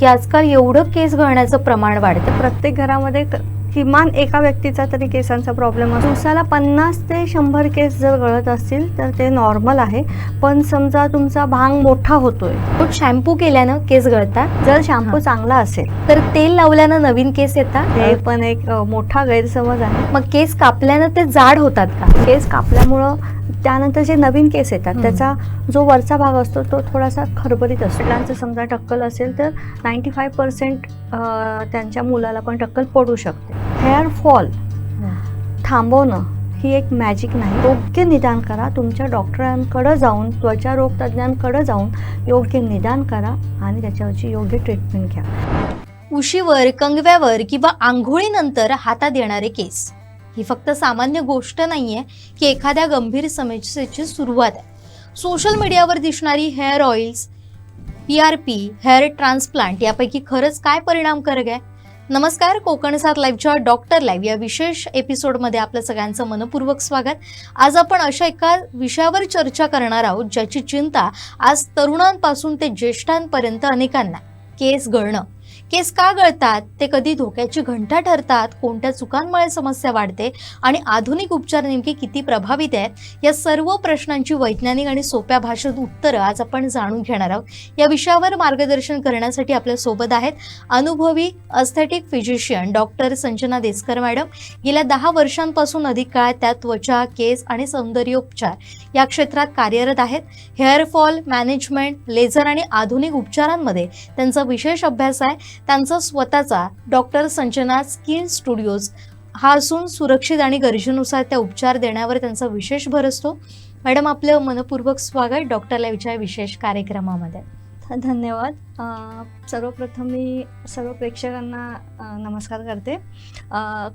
की आजकाल एवढं केस गळण्याचं प्रमाण वाढतं. प्रत्येक घरामध्ये किमान एका व्यक्तीचा तरी केसांचा प्रॉब्लेम असतो. दिवसाला 50 ते 100 केस जर गळत असतील तर ते नॉर्मल आहे. पण समजा तुमचा भांग मोठा होतोय, तो शॅम्पू केल्यानं केस गळतात, जर शॅम्पू चांगला असेल तर तेल लावल्यानं नवीन केस येतात. ते पण एक मोठा गैरसमज आहे. मग केस कापल्यानं ते जाड होतात का? केस कापल्यामुळं त्यानंतर जे नवीन केस येतात त्याचा जो वरचा भाग असतो तो थोडासा खरबरीत असतो. मुलांचं समजा टक्कल असेल तर 95% त्यांच्या मुलाला पण टक्कल पडू शकते. हेअर फॉल थांबवणं ही एक मॅजिक नाही. योग्य निदान करा. तुमच्या डॉक्टरांकडे जाऊन, त्वचा रोग तज्ज्ञांकडे जाऊन योग्य निदान करा आणि त्याच्यावरची योग्य ट्रीटमेंट घ्या. उशीवर, कंगव्यावर किंवा आंघोळीनंतर हातात येणारे केस ही फक्त सामान्य गोष्ट नाहीये की एखाद्या गंभीर समस्येची सुरुवात आहे. सोशल मीडियावर दिसणारी hair oils, PRP, hair transplant यापैकी खरंच काय परिणामकारक आहे? नमस्कार, कोकण 7 लाईव्हच्या डॉक्टर लाईव्ह या विशेष एपिसोडमध्ये आपलं सगळ्यांचं मनपूर्वक स्वागत. आज आपण अशा एका विषयावर चर्चा करणार आहोत ज्याची चिंता आज तरुणांपासून ते ज्येष्ठांपर्यंत अनेकांना. केस गळणं. केस का गळतात, ते कधी धोक्याची घंटा ठरतात, कोणत्या चुकांमुळे समस्या वाढते आणि आधुनिक उपचार नेमके किती प्रभावित आहेत, या सर्व प्रश्नांची वैज्ञानिक आणि सोप्या भाषेत उत्तरं आज आपण जाणून घेणार आहोत. या विषयावर मार्गदर्शन करण्यासाठी आपल्या सोबत आहेत अनुभवी aesthetic physician doctor Sanjana Deskar madam. गेल्या 10 वर्षांपासून अधिक काळ त्या त्वचा, केस आणि सौंदर्योपचार या क्षेत्रात कार्यरत आहेत. हेअर फॉल मॅनेजमेंट, लेझर आणि आधुनिक उपचारांमध्ये त्यांचा विशेष अभ्यास आहे. त्यांचा स्वतःचा डॉक्टर संजना स्किन स्टुडिओज हा असून सुरक्षित आणि गरजेनुसार त्या उपचार देण्यावर त्यांचा विशेष भर असतो. मॅडम, आपलं मनपूर्वक स्वागत डॉक्टर लाईव्हच्या विशेष कार्यक्रमामध्ये. धन्यवाद. सर्वप्रथम मी सर्व प्रेक्षकांना नमस्कार करते.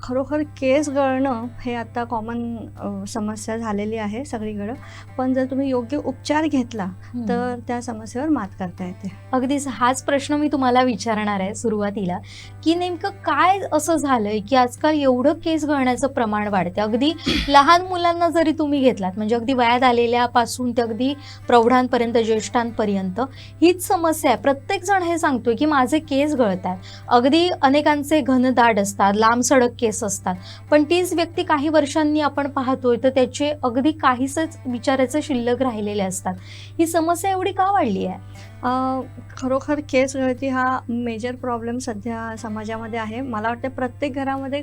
खरोखर केस गळणं हे आता कॉमन समस्या झालेली आहे सगळीकडं. पण जर तुम्ही योग्य उपचार घेतला तर त्या समस्येवर मात करता येते. अगदीच हाच प्रश्न मी तुम्हाला विचारणार आहे सुरुवातीला, की नेमकं काय असं झालंय की आजकाल एवढं केस गळण्याचं प्रमाण वाढते. अगदी लहान मुलांना जरी तुम्ही घेतलात, म्हणजे अगदी वयात आलेल्यापासून ते अगदी प्रौढांपर्यंत, ज्येष्ठांपर्यंत हीच समस्या आहे. प्रत्येक जण हे सांगतोय की माझे केस गळतात. अगदी अनेकांचे घनदाट असतात, लांब सडक केस असतात, पण तीच व्यक्ती काही वर्षांनी आपण पाहतोय तर त्याचे अगदी काहीच विचारायचे शिल्लक राहिलेले असतात. ही समस्या एवढी का वाढली आहे? खरोखर केस गळती हा मेजर प्रॉब्लेम सध्या समाजामध्ये आहे. मला वाटतं प्रत्येक घरामध्ये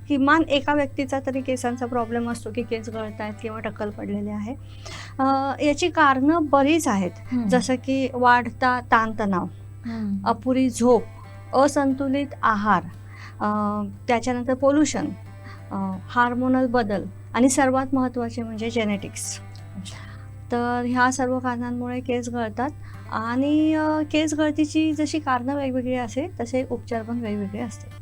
किमान एका व्यक्तीचा तरी केसांचा प्रॉब्लेम असतो की केस गळत आहेत किंवा टक्कल पडलेले आहे. याची कारणं बरीच आहेत. जसं की वाढता ताणतणाव, अपुरी झोप, असंतुलित आहार, त्याच्यानंतर पोल्युशन, हार्मोनल बदल आणि सर्वात महत्त्वाचे म्हणजे जेनेटिक्स. तर ह्या सर्व कारणांमुळे केस गळतात आणि केस गळतीची जशी कारणं वेगवेगळी असेल तसे उपचार पण वेगवेगळे असतात.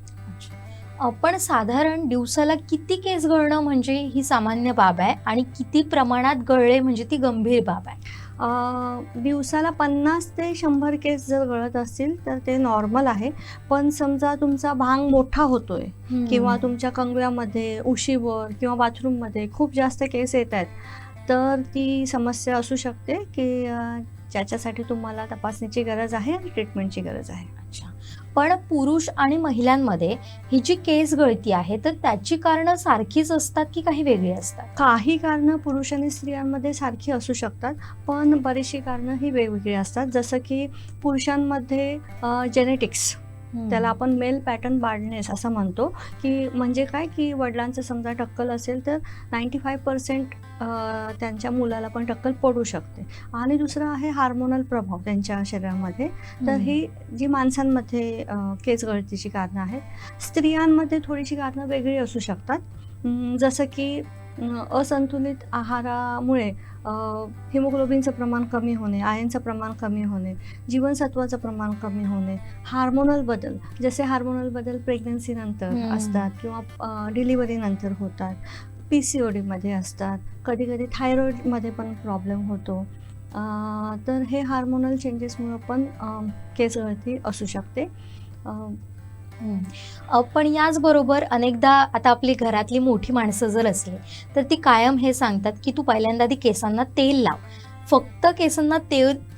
पण साधारण दिवसाला किती केस गळणं म्हणजे ही सामान्य बाब आहे आणि किती प्रमाणात गळले म्हणजे ती गंभीर बाब आहे? दिवसाला 50 ते 100 केस जर गळत असतील तर ते नॉर्मल आहे. पण समजा तुमचा भांग मोठा होतोय किंवा तुमच्या कंगव्यामध्ये, उशीवर किंवा बाथरूममध्ये खूप जास्त केस येत आहेत तर ती समस्या असू शकते की ज्याच्यासाठी तुम्हाला तपासणीची गरज आहे आणि ट्रीटमेंटची गरज आहे. अच्छा, पण पुरुष आणि महिलांमध्ये ही जी केस गळती आहे तर त्याची कारणं सारखीच असतात की काही वेगळी असतात? काही कारणं पुरुष आणि स्त्रियांमध्ये सारखी असू शकतात, पण बरीचशी कारणं ही वेगवेगळी असतात. जसं की पुरुषांमध्ये जेनेटिक्स, त्याला आपण मेल पॅटर्न बार्डनेस असं म्हणतो, की म्हणजे काय की वडिलांचं समजा टक्कल असेल तर 95% त्यांच्या मुलाला पण टक्कल पडू शकते. आणि दुसरं आहे हार्मोनल प्रभाव त्यांच्या शरीरामध्ये. तर ही जी माणसांमध्ये केस गळतीची कारणं आहेत. स्त्रियांमध्ये थोडीशी कारणं वेगळी असू शकतात. जसं की असंतुलित आहारामुळे हिमोग्लोबिनचं प्रमाण कमी होणे, आयर्नचं प्रमाण कमी होणे, जीवनसत्वाचं प्रमाण कमी होणे, हार्मोनल बदल, जसे हार्मोनल बदल प्रेग्नन्सीनंतर असतात किंवा डिलिव्हरीनंतर होतात, PCODमध्ये असतात, कधी कधी थायरॉईडमध्ये पण प्रॉब्लेम होतो. तर हे हार्मोनल चेंजेसमुळं पण केस गळती असू शकते. पण याचबरोबर अनेकदा आता आपली घरातली मोठी माणसं जर असली तर ती कायम हे सांगतात की तू पहिल्यांदा आधी केसांना तेल लाव. फक्त केसांना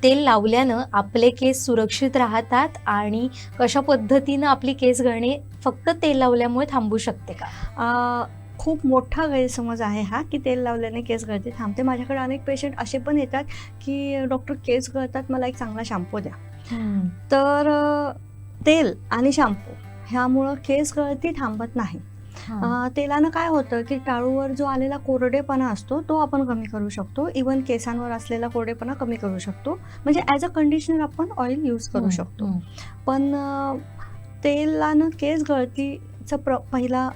तेल लावल्यानं आपले केस सुरक्षित राहतात आणि कशा पद्धतीनं आपली केस गळणे फक्त तेल लावल्यामुळे थांबू शकते का? खूप मोठा गैरसमज आहे हा, की तेल लावल्याने केस गळती थांबते. माझ्याकडे अनेक पेशंट असे पण येतात, की डॉक्टर केस गळतात, मला एक चांगला शॅम्पू द्या. तर तेल आणि शॅम्पू ह्यामुळं केस गळती थांबत नाही. तेलानं काय होतं, की टाळूवर जो आलेला कोरडेपणा असतो तो आपण कमी करू शकतो. इवन केसांवर असलेला कोरडेपणा कमी करू शकतो. म्हणजे ॲज अ कंडिशनर आपण ऑइल यूज करू शकतो. पण तेलानं केस गळतीचं पहिला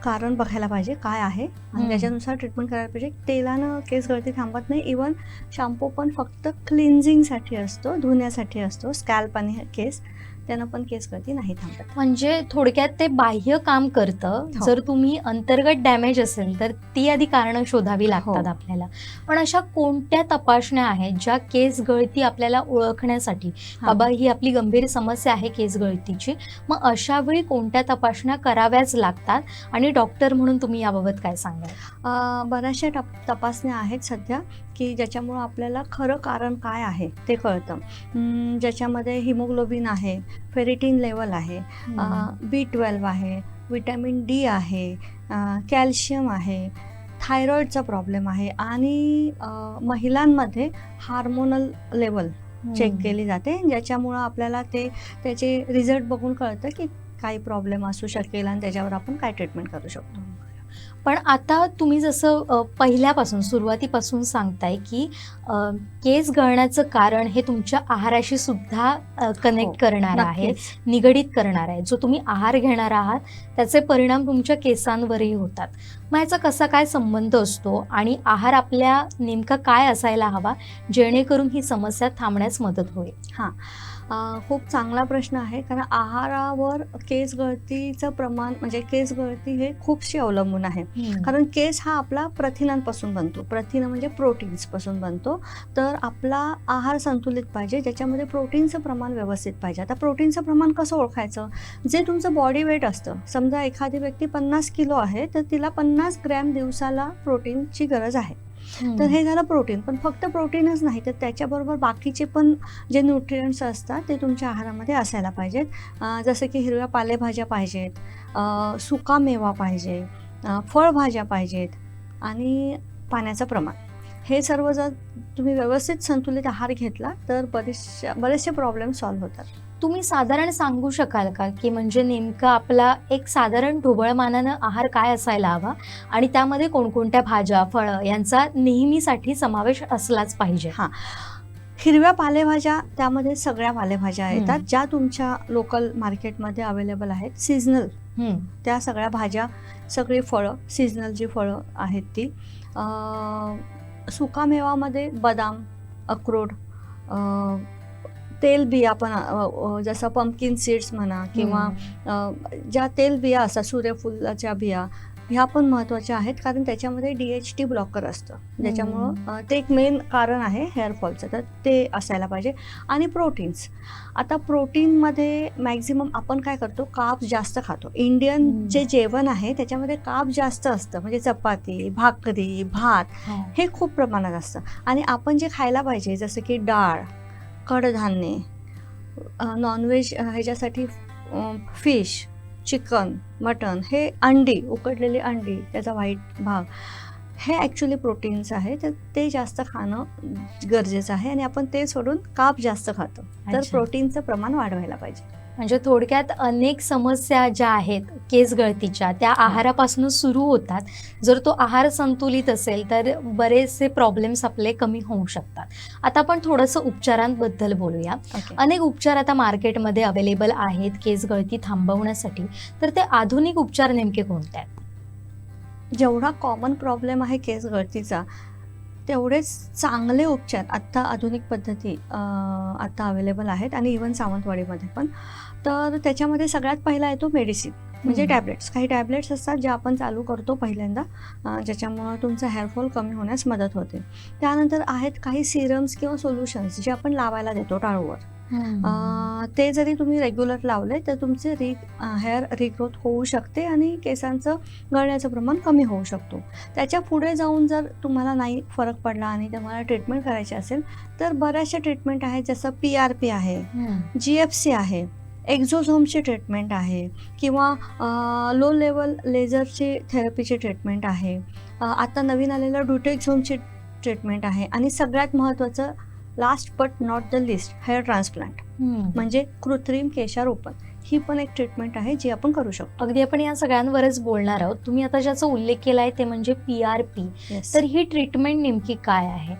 कारण बघायला पाहिजे काय आहे आणि त्याच्यानुसार ट्रीटमेंट करायला पाहिजे. तेलानं केस गळती थांबत नाही. इवन शॅम्पू पण फक्त क्लिन्झिंगसाठी असतो, धुण्यासाठी असतो. स्कॅल्प आणि केस त्यानं पण केस गळती नाही थांबत. म्हणजे थोडक्यात ते बाह्य काम करतं. जर तुम्ही अंतर्गत डॅमेज असेल तर ती आधी कारणं शोधावी लागतात आपल्याला. पण अशा कोणत्या तपासण्या आहेत ज्या केस गळती आपल्याला ओळखण्यासाठी, बाबा ही आपली गंभीर समस्या आहे केस गळतीची, मग अशा वेळी कोणत्या तपासण्या कराव्याच लागतात आणि डॉक्टर म्हणून तुम्ही याबाबत काय सांगाल? बऱ्याचशा तपासण्या आहेत सध्या, की ज्याच्यामुळं आपल्याला खरं कारण काय आहे ते कळतं. ज्याच्यामध्ये हिमोग्लोबिन आहे, फेरिटिन लेवल आहे, B12 आहे, विटॅमिन D आहे, कॅल्शियम आहे, थायरॉईडचा प्रॉब्लेम आहे आणि महिलांमध्ये हार्मोनल लेवल चेक केली जाते, ज्याच्यामुळं आपल्याला त्याचे रिझल्ट बघून कळतं की काही प्रॉब्लेम असू शकेल आणि त्याच्यावर आपण काय ट्रीटमेंट करू शकतो. पण आता तुम्ही जसं पहिल्यापासून सुरुवातीपासून सांगताय की केस गळण्याचं कारण हे तुमच्या आहाराशी सुद्धा कनेक्ट करणार आहे, निगडीत करणार आहे. जो तुम्ही आहार घेणार आहात त्याचे परिणाम तुमच्या केसांवरही होतात. मग याचा कसा काय संबंध असतो आणि आहार आपल्या नेमका काय असायला हवा जेणेकरून ही समस्या थांबण्यास मदत होईल? खूप चांगला प्रश्न आहे, कारण आहारावर केस गळतीचं प्रमाण म्हणजे केस गळती हे खूपशी अवलंबून आहे. कारण केस हा आपला प्रथिनांपासून बनतो. प्रथिन म्हणजे प्रोटीन्सपासून बनतो. तर आपला आहार संतुलित पाहिजे, ज्याच्यामध्ये प्रोटीनचं प्रमाण व्यवस्थित पाहिजे. आता प्रोटीनचं प्रमाण कसं ओळखायचं? जे तुमचं बॉडी वेट असतं, समजा एखादी व्यक्ती 50 किलो आहे तर तिला 50 ग्रॅम दिवसाला प्रोटीनची गरज आहे. तर हे झालं प्रोटीन. पण फक्त प्रोटीनच नाही तर त्याच्याबरोबर बाकीचे पण जे न्यूट्रिएंट्स असतात ते तुमच्या आहारामध्ये असायला पाहिजेत. जसं की हिरव्या पालेभाज्या पाहिजेत, सुका मेवा पाहिजे, फळभाज्या पाहिजेत आणि पाण्याचं प्रमाण. हे सर्व जर तुम्ही व्यवस्थित संतुलित आहार घेतला तर बरेचसे प्रॉब्लेम सॉल्व्ह होतात. तुम्ही साधारण सांगू शकाल का की म्हणजे नेमका आपला एक साधारण ढोबळमानानं आहार काय असायला हवा आणि त्यामध्ये कोणकोणत्या भाज्या, फळं यांचा नेहमीसाठी समावेश असलाच पाहिजे? हिरव्या पालेभाज्या, त्यामध्ये सगळ्या पालेभाज्या येतात ज्या तुमच्या लोकल मार्केटमध्ये अवेलेबल आहेत. सिजनल त्या सगळ्या भाज्या, सगळी फळं, सिजनल जी फळं आहेत ती. सुकामेवामध्ये बदाम, अक्रोड, तेलबिया पण, जसं पंपकिन सीड्स म्हणा किंवा ज्या तेलबिया असतात, सूर्यफुलाच्या बिया, ह्या पण महत्त्वाच्या आहेत, कारण त्याच्यामध्ये DHT ब्लॉकर असतं, ज्याच्यामुळं ते एक मेन कारण आहे हेअरफॉलचं, तर ते असायला पाहिजे. आणि प्रोटीन्स. आता प्रोटीनमध्ये मॅक्झिमम आपण काय करतो, कार्ब्स जास्त खातो. इंडियन जे जेवण आहे त्याच्यामध्ये कार्ब जास्त असतं, म्हणजे चपाती, भाकरी, भात हे खूप प्रमाणात असतं. आणि आपण जे खायला पाहिजे जसं की डाळ, कडधान्ये, नॉनव्हेज ह्याच्यासाठी फिश, चिकन, मटन, हे अंडी, उकडलेली अंडी, त्याचा व्हाईट भाग, हे ॲक्च्युली प्रोटीन्स आहे. तर ते जास्त खाणं गरजेचं आहे आणि आपण ते सोडून कार्ब जास्त खातो. तर प्रोटीनचं प्रमाण वाढवायला पाहिजे. म्हणजे थोडक्यात अनेक समस्या ज्या आहेत केस गळतीच्या त्या आहारापासून सुरू होतात. जर तो आहार संतुलित असेल तर बरेचसे प्रॉब्लेम्स आपले कमी होऊ शकतात. आता आपण थोडंसं उपचारांबद्दल बोलूया. अनेक उपचार आता मार्केटमध्ये अवेलेबल आहेत केस गळती थांबवण्यासाठी. तर ते आधुनिक उपचार नेमके कोणते आहेत? जेवढा कॉमन प्रॉब्लेम आहे केस गळतीचा, तेवढेच चांगले उपचार आत्ता आधुनिक पद्धती आत्ता अवेलेबल आहेत आणि इवन सावंतवाडीमध्ये पण. तर त्याच्यामध्ये सगळ्यात पहिला येतो मेडिसिन, म्हणजे टॅबलेट्स. काही टॅबलेट्स असतात ज्या आपण चालू करतो पहिल्यांदा, ज्याच्यामुळं तुमचा हेअरफॉल कमी होण्यास मदत होते. त्यानंतर आहेत काही सिरम्स किंवा सोल्युशन्स जे आपण लावायला देतो टाळूवर, ते जरी तुम्ही रेग्युलर लावले तर तुमचे हेअर रिग्रोथ होऊ शकते आणि केसांचं गळण्याचं प्रमाण कमी होऊ शकतो. त्याच्या पुढे जाऊन जर तुम्हाला नाही फरक पडला आणि तुम्हाला ट्रीटमेंट करायची असेल तर बऱ्याचशा ट्रीटमेंट आहेत, जसं PRP आहे, GFC आहे, एक्झोझोमची ट्रीटमेंट आहे किंवा लो लेवल लेझरची थेरपीची ट्रीटमेंट आहे. आता नवीन आलेलं ड्युटेक्झोमची ट्रीटमेंट आहे आणि सगळ्यात महत्त्वाचं last but not the list hair transplant म्हणजे कृत्रिम केशारोपण. ही पण एक ट्रीटमेंट आहे जी आपण करू शकतो. अगदी आपण या सगळ्यांवरच बोलणार आहोत. तुम्ही आता ज्याचा उल्लेख केलाय ते म्हणजे PRP. तर ही ट्रीटमेंट नेमकी काय आहे?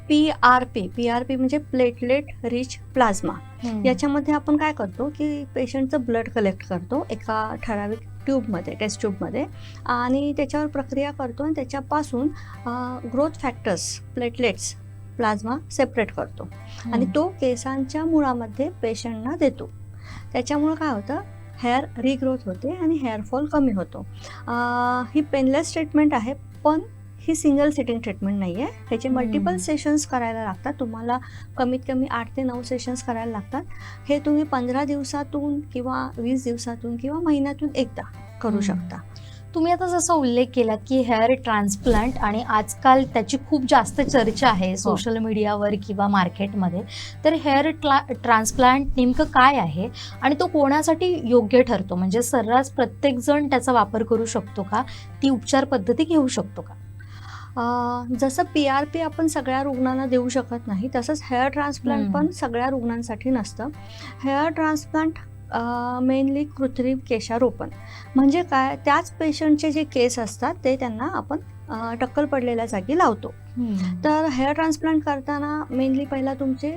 PRP म्हणजे प्लेटलेट रिच प्लाझ्मा. याच्यामध्ये आपण काय करतो की पेशंटचं ब्लड कलेक्ट करतो एका ठराविक ट्यूबमध्ये, टेस्ट ट्यूबमध्ये, आणि त्याच्यावर प्रक्रिया करतो आणि त्याच्यापासून growth factors, platelets, plasma separate करतो आणि तो केसांच्या मुळामध्ये पेशंटना देतो. त्याच्यामुळं काय होतं, हेअर रिग्रोथ होते आणि हेअरफॉल कमी होतो. ही पेनलेस ट्रीटमेंट आहे, पण ही सिंगल सिटिंग ट्रीटमेंट नाही आहे. ह्याचे मल्टिपल सेशन्स करायला लागतात. तुम्हाला कमीत कमी 8 ते 9 सेशन्स करायला लागतात. हे तुम्ही 15 दिवसातून किंवा 20 दिवसातून किंवा महिन्यातून एकदा करू शकता. तुम्ही आता जसा उल्लेख केलात की हेअर ट्रान्सप्लांट, आणि आजकाल त्याची खूप जास्त चर्चा आहे सोशल मीडियावर किंवा मार्केटमध्ये. तर हेअर ट्रान्सप्लांट नेमकं काय आहे आणि तो कोणासाठी योग्य ठरतो? म्हणजे सर्रास प्रत्येक जण त्याचा वापर करू शकतो का? ती उपचार पद्धती घेऊ शकतो का? जसं PRP आपण सगळ्या रुग्णांना देऊ शकत नाही, तसंच हेअर ट्रान्सप्लांट पण सगळ्या रुग्णांसाठी नसतं. हेअर ट्रान्सप्लांट मेनली कृत्रिम केशारोपण म्हणजे काय, त्याच पेशंटचे जे केस असतात ते त्यांना आपण टक्कल पडलेल्या जागी लावतो. तर हेअर ट्रान्सप्लांट करताना मेनली पहिला तुमचे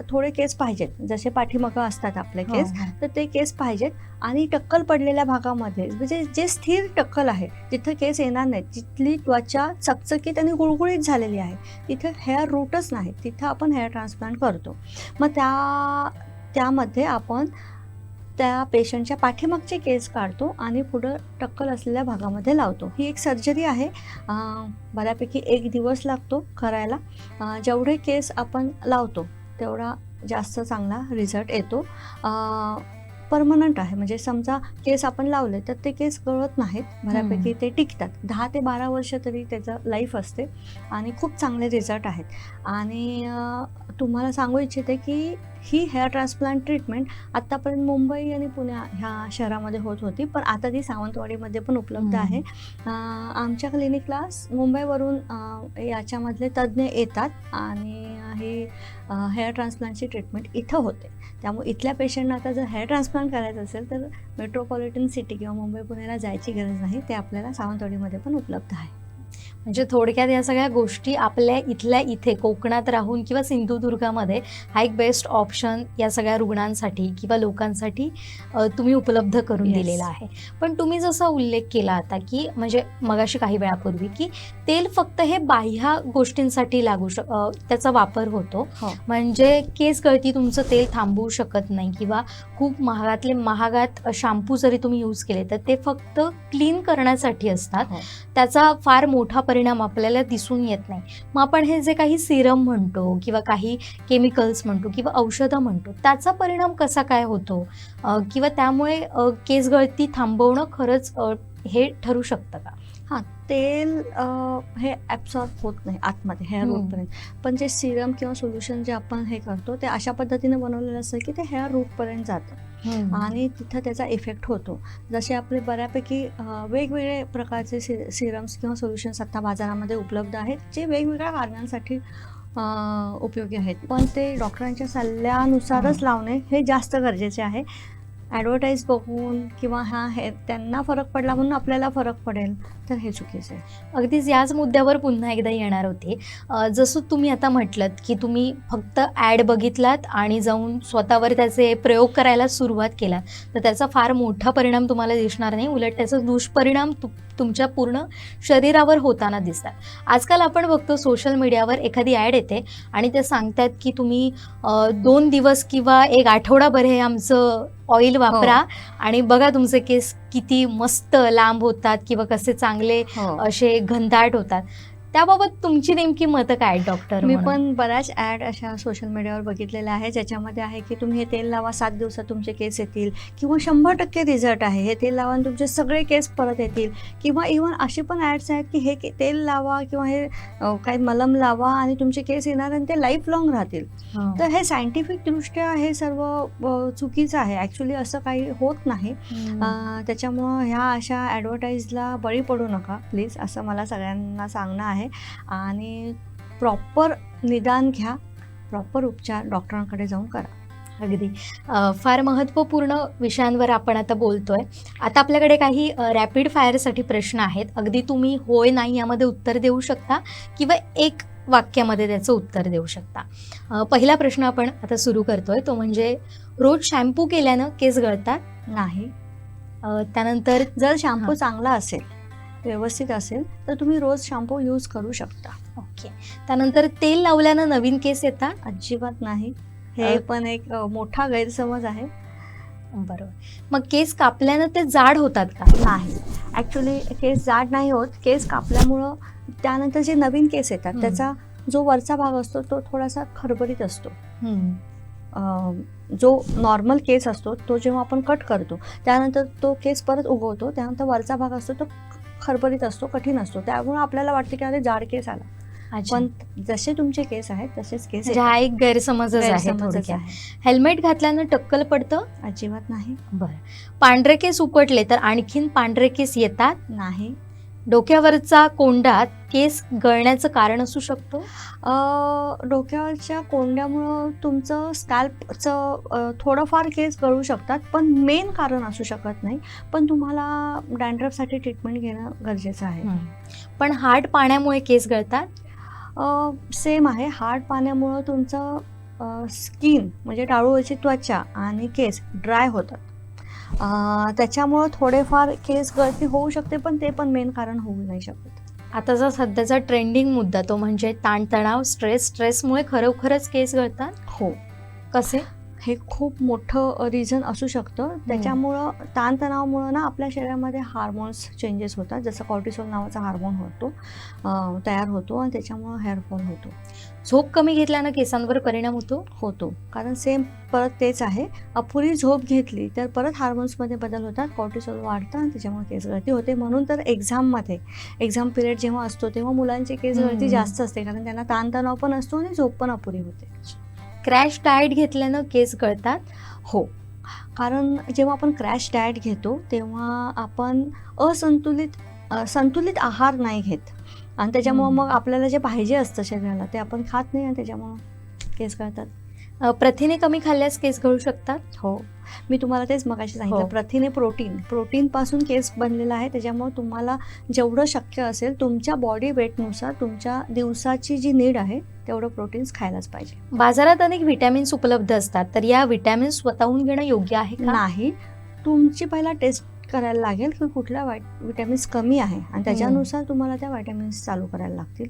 थोडे केस पाहिजेत, जसे पाठीमागं असतात आपले केस, तर ते केस पाहिजेत आणि टक्कल पडलेल्या भागामध्ये, म्हणजे जे स्थिर टक्कल आहे, जिथं केस येणार नाहीत, जिथली त्वचा चकचकीत आणि गुळगुळीत झालेली आहे, तिथं हेअर रूटच नाही, तिथं आपण हेअर ट्रान्सप्लांट करतो. मग त्यामध्ये आपण त्या पेशंटच्या पाठीमागचे केस काढतो आणि पुढं टक्कल असलेल्या भागामध्ये लावतो. ही एक सर्जरी आहे. बऱ्यापैकी 1 दिवस लागतो करायला. जेवढे केस आपण लावतो तेवढा जास्त चांगला रिझल्ट येतो. परमनंट आहे, म्हणजे समजा केस आपण लावले तर ते केस गळत नाहीत, बऱ्यापैकी ते टिकतात. 10 ते 12 वर्ष तरी त्याचं लाईफ असते आणि खूप चांगले रिझल्ट आहेत. आणि तुम्हाला सांगू इच्छिते की ही हेअर ट्रान्सप्लांट ट्रीटमेंट आत्तापर्यंत मुंबई आणि पुणे ह्या शहरामध्ये होत होती, पण आता ती सावंतवाडीमध्ये पण उपलब्ध आहे. आमच्या क्लिनिकला मुंबईवरून याच्यामधले तज्ज्ञ येतात आणि ही हेअर ट्रान्सप्लांटची ट्रीटमेंट इथं होते. त्यामुळे इथल्या पेशंटना आता जर हेअर ट्रान्सप्लांट करायचं असेल तर मेट्रोपॉलिटन सिटी किंवा मुंबई पुण्याला जायची गरज नाही, ते आपल्याला सावंतवाडीमध्ये पण उपलब्ध आहे. म्हणजे थोडक्यात या सगळ्या गोष्टी आपल्या इथल्या इथे कोकणात राहून किंवा सिंधुदुर्गामध्ये हा एक बेस्ट ऑप्शन या सगळ्या रुग्णांसाठी किंवा लोकांसाठी तुम्ही उपलब्ध करून दिलेला आहे. पण तुम्ही जसा उल्लेख केला आता की म्हणजे मगाशी काही वेळापूर्वी की तेल फक्त हे बाह्य गोष्टींसाठी त्याचा वापर होतो, म्हणजे केस गळती तुमचं तेल थांबवू शकत नाही किंवा खूप महागात शॅम्पू जरी तुम्ही यूज केले तर ते फक्त क्लीन करण्यासाठी असतात. त्याचा फार मोठा परिणाम आपल्याला दिसून येत नाही. मग आपण हे जे काही सिरम म्हणतो किंवा काही केमिकल्स म्हणतो किंवा औषधं म्हणतो, त्याचा परिणाम कसा काय होतो किंवा त्यामुळे केस गळती थांबवणं खरंच हे ठरू शकतं का? तेल हे ॲब्सॉर्ब होत नाही आतमध्ये हेअर रूटपर्यंत, पण जे सिरम किंवा सोल्युशन जे आपण हे करतो ते अशा पद्धतीने बनवलेलं असतं की ते हेअर रूटपर्यंत जातं आणि तिथं त्याचा इफेक्ट होतो. जसे आपले बऱ्यापैकी वेगवेगळे प्रकारचे सिरम्स किंवा सोल्युशन्स आता बाजारामध्ये उपलब्ध आहेत, जे वेगवेगळ्या कारणांसाठी उपयोगी आहेत, पण ते डॉक्टरांच्या सल्ल्यानुसारच लावणे हे जास्त गरजेचे आहे. ॲडव्हर्टाईज बघून किंवा त्यांना फरक पडला म्हणून आपल्याला फरक पडेल तर हे चुकीचं आहे. अगदीच याच मुद्द्यावर पुन्हा एकदा येणार होते. जसं तुम्ही आता म्हटलं की तुम्ही फक्त ॲड बघितलात आणि जाऊन स्वतःवर त्याचे प्रयोग करायला सुरुवात केला तर त्याचा फार मोठा परिणाम तुम्हाला दिसणार नाही, उलट त्याचा दुष्परिणाम तुमच्या पूर्ण शरीरावर होताना दिसतात. आजकाल आपण बघतो सोशल मीडियावर एखादी ॲड येते आणि ते सांगतात की तुम्ही 2 दिवस किंवा 1 आठवडाभर हे आमचं ऑइल वापरा आणि बघा तुमचे केस किती मस्त लांब होतात किंवा कसे चांगले असे घनदाट होतात. त्याबाबत तुमची नेमकी मतं काय आहेत डॉक्टर मी म्हणून? पण बऱ्याच ॲड अशा सोशल मीडियावर बघितलेल्या आहे ज्याच्यामध्ये आहे की तुम्ही हे तेल लावा 7 दिवसात तुमचे केस येतील किंवा 100% रिझल्ट आहे, हे तेल लावा आणि तुमचे सगळे केस परत येतील. किंवा इव्हन अशी पण ॲड्स आहेत की हे तेल लावा किंवा हे काही मलम लावा आणि तुमचे केस येणार आणि ते लाईफ लॉंग राहतील. हो. तर हे सायंटिफिकदृष्ट्या हे सर्व चुकीचं आहे. ॲक्च्युली असं काही होत नाही. त्याच्यामुळं ह्या अशा ॲडव्हर्टाईजला बळी पडू नका प्लीज, असं मला सगळ्यांना सांगणं आहे. आणि प्रॉपर निदान घ्या, प्रॉपर उपचार डॉक्टरांकडे जाऊन करा. अगदी फार महत्त्वपूर्ण विषयांवर आपण आता बोलतोय. आता आपल्याकडे काही रॅपिड फायरसाठी प्रश्न आहेत. अगदी तुम्ही होय नाही यामध्ये उत्तर देऊ शकता किंवा एक वाक्यामध्ये त्याचं उत्तर देऊ शकता. पहिला प्रश्न आपण आता सुरू करतोय तो म्हणजे रोज शॅम्पू केल्यानं केस गळतात? नाही. त्यानंतर जर शॅम्पू चांगला असेल, व्यवस्थित असेल, तर तुम्ही रोज शॅम्पू यूज करू शकता. ओके. त्यानंतर तेल लावल्यानं नवीन केस येतात? अजिबात नाही. हे पण एक मोठा गैरसमज आहे. बरोबर. मग केस कापल्यानं ते जाड होतात का? नाही, ॲक्च्युली केस जाड नाही होत. केस कापल्यामुळं त्यानंतर जे नवीन केस येतात त्याचा जो वरचा भाग असतो तो थोडासा खरबरीत असतो. जो नॉर्मल केस असतो तो जेव्हा आपण कट करतो त्यानंतर तो केस परत उगवतो, त्यानंतर वरचा भाग असतो तो खरबरीत असतो, कठीण असतो. त्यामुळे आपल्याला वाटते की अरे जाड केस आला. पण जसे तुमचे केस आहेत तसेच केस म्हणजे हा एक गैरसमजच आहे गैरसमजच थोडक्यात. आहे. हेल्मेट घातल्यानं टक्कल पडतं? अजिबात नाही. बरं. पांढरे केस उपटले तर आणखीन पांढरे केस येतात? नाही. डोक्यावरचा कोंडा केस गळण्याचं कारण असू शकतो? डोक्यावरच्या कोंड्यामुळं तुमचं स्कॅल्पचं थोडंफार केस गळू शकतात, पण मेन कारण असू शकत नाही. पण तुम्हाला डॅन्ड्रफसाठी ट्रीटमेंट घेणं गरजेचं आहे. पण हार्ड पाण्यामुळे केस गळतात? सेम आहे. हार्ड पाण्यामुळं तुमचं स्किन म्हणजे टाळूवरची त्वचा आणि केस ड्राय होतात. त्याच्यामुळं थोडेफार केस गळती होऊ शकते, पण ते पण मेन कारण होऊ नाही शकत. आताचा सध्याचा ट्रेंडिंग मुद्दा तो म्हणजे ताणतणाव, स्ट्रेसमुळे खरोखरच केस गळतात? हो. कसे? हे खूप मोठं रिझन असू शकतं. त्याच्यामुळं ताणतणावामुळं ना आपल्या शरीरामध्ये हार्मोन्स चेंजेस होतात, जसं कॉर्टिसोल नावाचा हार्मोन होतो, तयार होतो आणि त्याच्यामुळं हेअरफॉल होतो. झोप कमी घेतल्यानं केसांवर परिणाम होतो. कारण सेम परत तेच आहे. अपुरी झोप घेतली तर परत हार्मोन्समध्ये बदल होतात, कॉर्टिसोल वाढतं आणि त्याच्यामुळे केस गळती होते. म्हणून तर एक्झाम पिरियड जेव्हा असतो तेव्हा मुलांची केस गळती जास्त असते, कारण त्यांना ताणतणाव पण असतो आणि झोप पण अपुरी होते. क्रॅश डाएट घेतल्यानं केस गळतात? हो. कारण जेव्हा आपण क्रॅश डाएट घेतो तेव्हा आपण संतुलित आहार नाही घेत आणि त्याच्यामुळं मग आपल्याला जे पाहिजे असतं शरीराला ते आपण खात नाही आणि त्याच्यामुळं केस गळतात. प्रथिने कमी खाल्ल्यास केस गळू शकतात? हो. मी तुम्हाला तेच मगाशी सांगितलं. प्रथिने प्रोटीनपासून केस बनलेला आहे. त्याच्यामुळे तुम्हाला जेवढं शक्य असेल तुमच्या बॉडी वेटनुसार तुमच्या दिवसाची जी नीड आहे तेवढं प्रोटीन्स खायलाच पाहिजे. बाजारात अनेक विटॅमिन्स उपलब्ध असतात, तर या विटॅमिन्स स्वतःहून घेणं योग्य आहे का? नाही. तुमची पहिला टेस्ट करायला लागेल की कुठल्या विटॅमिन्स कमी आहे आणि त्याच्यानुसार तुम्हाला त्या विटॅमिन्स चालू करायला लागतील.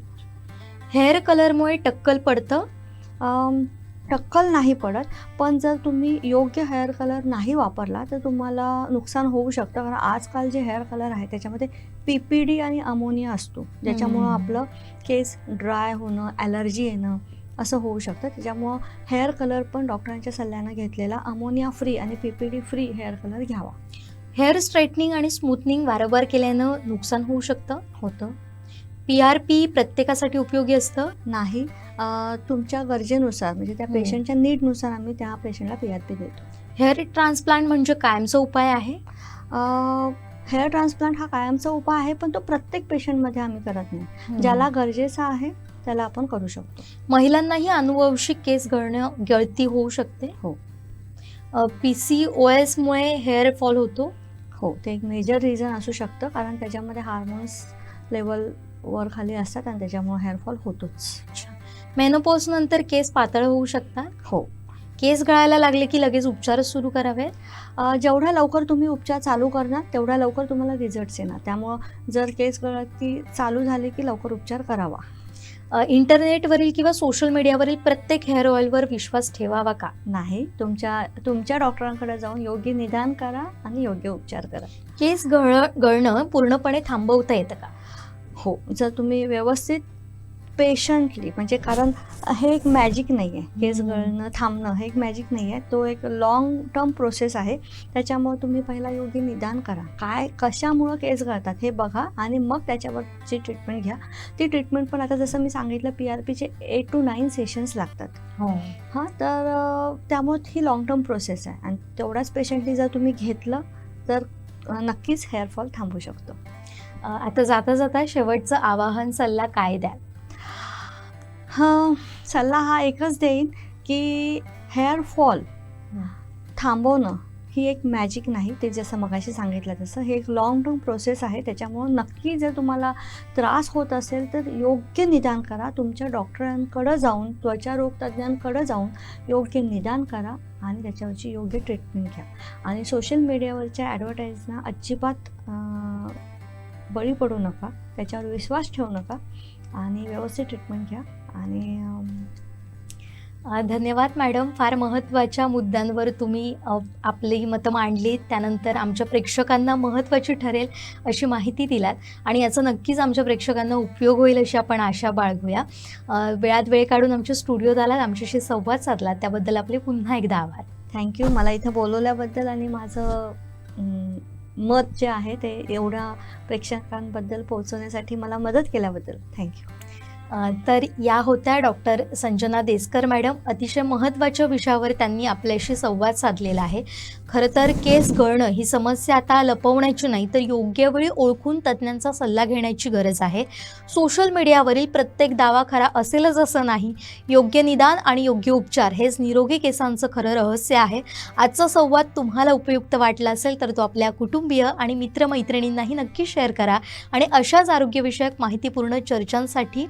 हेअर कलरमुळे टक्कल पडतं? टक्कल नाही पडत, पण जर तुम्ही योग्य हेअर कलर नाही वापरला तर तुम्हाला नुकसान होऊ शकतं. कारण आजकाल जे हेअर कलर आहे त्याच्यामध्ये PPD आणि अमोनिया असतो, ज्याच्यामुळं आपलं केस ड्राय होणं, ॲलर्जी येणं असं होऊ शकतं. त्याच्यामुळं हेअर कलर पण डॉक्टरांच्या सल्ल्यानं घेतलेला अमोनिया फ्री आणि PPD फ्री हेअर कलर घ्यावा. हेअर स्ट्रेटनिंग आणि स्मूथनिंग वारंवार केल्यानं नुकसान होऊ होतं. PRP प्रत्येकासाठी उपयोगी असतं? नाही. तुमच्या गरजेनुसार म्हणजे त्या पेशंटच्या नीडनुसार आम्ही त्या पेशंटला PRP देतो. हेअर ट्रान्सप्लांट म्हणजे कायमचा उपाय आहे? हेअर ट्रान्सप्लांट हा कायमचा उपाय आहे, पण तो प्रत्येक पेशंटमध्ये आम्ही करत नाही. ज्याला गरजेचा आहे त्याला आपण करू शकतो. महिलांनाही अनुवंशिक केस गळती होऊ शकते? हो. PCOS मुळे हेअर फॉल होतो? हो, ते एक मेजर रिझन असू शकतं, कारण त्याच्यामध्ये हार्मोन्स लेवल वर खाली असतात आणि त्याच्यामुळे हेअरफॉल होतोच. मेनोपॉज नंतर केस पातळ होऊ शकतात? हो. केस गळायला लागले की लगेच उपचार सुरू करावे? जेवढ्या लवकर तुम्ही उपचार चालू करणार तेवढ्या लवकर तुम्हाला रिझल्ट्स येणार. त्यामुळं जर केस गळती चालू झाली की लवकर उपचार करावा. इंटरनेटवरील किंवा सोशल मीडियावरील प्रत्येक हेअर ऑइलवर विश्वास ठेवावा का? नाही. तुमच्या डॉक्टरांकडे जाऊन योग्य निदान करा आणि योग्य उपचार करा. केस गळणं पूर्णपणे थांबवता येतं का? हो. जर तुम्ही व्यवस्थित पेशंटली, म्हणजे कारण हे एक मॅजिक नाही आहे, केस गळणं थांबणं हे एक मॅजिक नाही आहे, तो एक लॉंग टर्म प्रोसेस आहे. त्याच्यामुळे तुम्ही पहिला योग्य निदान करा, काय कशामुळं केस गळतात हे बघा आणि मग त्याच्यावरची ट्रीटमेंट घ्या. ती ट्रीटमेंट पण आता जसं मी सांगितलं PRPचे 8 to 9 सेशन्स लागतात. हां, तर त्यामुळे ही लॉंग टर्म प्रोसेस आहे आणि तेवढाच पेशंटली जर तुम्ही घेतलं तर नक्कीच हेअरफॉल थांबू शकतो. आता जाता जाता शेवटचं आवाहन, सल्ला काय द्याल? हां, सल्ला हा एकच देईन की हेअरफॉल थांबवणं ही एक मॅजिक नाही, ते जसं मगाशी सांगितलं तसं हे एक लॉंग टर्म प्रोसेस आहे. त्याच्यामुळं नक्की जर तुम्हाला त्रास होत असेल तर योग्य निदान करा, तुमच्या डॉक्टरांकडं जाऊन, त्वचारोग तज्ज्ञांकडं जाऊन योग्य निदान करा आणि त्याच्यावरची योग्य ट्रीटमेंट घ्या. आणि सोशल मीडियावरच्या ॲडव्हर्टाईजना अजिबात बळी पडू नका, त्याच्यावर विश्वास ठेवू नका आणि व्यवस्थित ट्रीटमेंट घ्या. आणि धन्यवाद मॅडम, फार महत्त्वाच्या मुद्द्यांवर तुम्ही आपली मतं मांडली, त्यानंतर आमच्या प्रेक्षकांना महत्त्वाची ठरेल अशी माहिती दिलात आणि याचा नक्कीच आमच्या प्रेक्षकांना उपयोग होईल अशी आपण आशा बाळगूया. वेळात वेळ काढून आमच्या स्टुडिओत आलात, आमच्याशी संवाद साधलात, त्याबद्दल आपले पुन्हा एकदा आभार. थँक्यू, मला इथं बोलवल्याबद्दल आणि माझं मत जे आहे ते एवढ्या प्रेक्षकांबद्दल पोहोचवण्यासाठी मला मदत केल्याबद्दल थँक्यू. तर या होत्या डॉक्टर संजना देसकर मॅडम. अतिशय महत्त्वाच्या विषयावर त्यांनी आपल्याशी संवाद साधलेला आहे. खरं तर केस गळणं ही समस्या आता लपवण्याची नाही, तर योग्य वेळी ओळखून तज्ज्ञांचा सल्ला घेण्याची गरज आहे. सोशल मीडियावरील प्रत्येक दावा खरा असेलच असं नाही. योग्य निदान आणि योग्य उपचार हेच निरोगी केसांचं खरं रहस्य आहे. आजचा संवाद तुम्हाला उपयुक्त वाटला असेल तर तो आपल्या कुटुंबीय आणि मित्रमैत्रिणींनाही नक्की शेअर करा आणि अशाच आरोग्यविषयक माहितीपूर्ण चर्चांसाठी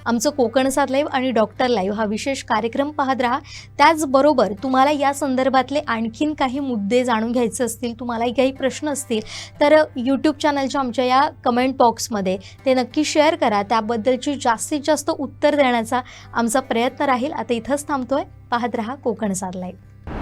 आमचं कोकणसाद लाईव्ह आणि डॉक्टर लाईव्ह हा विशेष कार्यक्रम पाहत राहा. त्याचबरोबर तुम्हाला या संदर्भातले आणखीन काही मुद्दे जाणून घ्यायचे असतील, तुम्हालाही काही प्रश्न असतील तर यूट्यूब चॅनलच्या आमच्या या कमेंट बॉक्समध्ये ते नक्की शेअर करा. त्याबद्दलची जास्तीत जास्त उत्तर देण्याचा आमचा प्रयत्न राहील. आता इथंच थांबतोय. पाहत राहा कोकणसाद लाईव्ह.